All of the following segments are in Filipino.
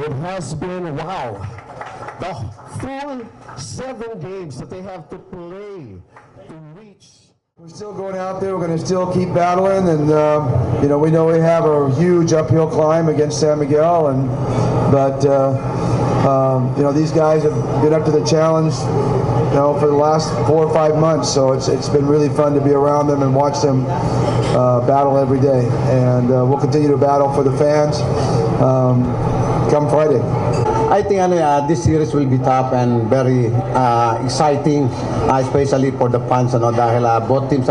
It has been, wow, the full 7 games that they have to play to reach. We're still going out there. We're going to still keep battling, and we know we have a huge uphill climb against San Miguel, but these guys have been up to the challenge, for the last 4 or 5 months. So it's been really fun to be around them and watch them battle every day, and we'll continue to battle for the fans come Friday. I think this series will be tough and very exciting, especially for the fans, dahil both teams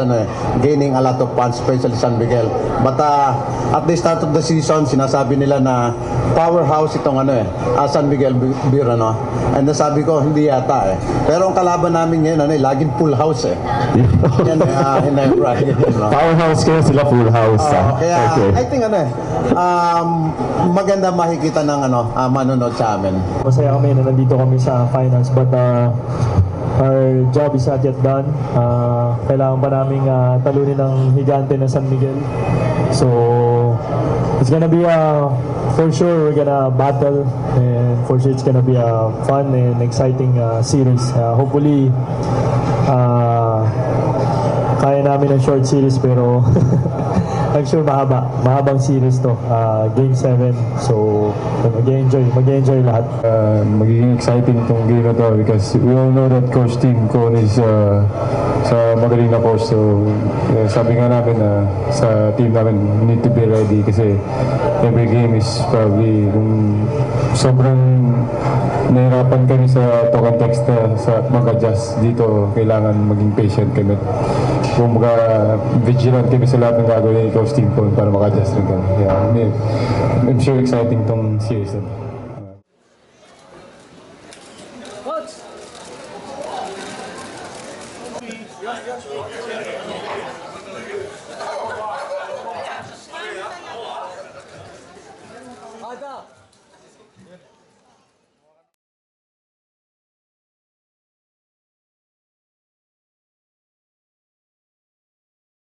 gaining a lot of fans, especially San Miguel. But at the start of the season, sinasabi nila na powerhouse itong San Miguel Beer, and nasabi ko, hindi yata eh. Pero ang kalaban namin ngayon, laging full house eh. Yan Powerhouse kayo, sila full house. Kaya Okay. I think maganda makikita ng manonood sa amin. Masaya kami na nandito kami sa finals, but our job is not yet done. Kailangan pa namin talunin ng higante ng San Miguel. So it's gonna be for sure we're gonna battle, and for sure it's gonna be a fun and exciting series. Hopefully kaya namin ng short series, pero I'm sure mahabang series to, game 7, so mag-enjoy lahat. Magiging exciting itong game na to because we all know that Coach Tim Cone is sa magaling na coach, so sabi nga namin sa team namin need to be ready kasi every game is probably sobrang nahirapan kami sa to context sa mag-adjust dito, kailangan maging patient kami. Kung vigilant kami sa lahat ng gagawin ni Coach Tim Cone para mag-adjust rin kami. Yeah, I'm sure exciting tong series na.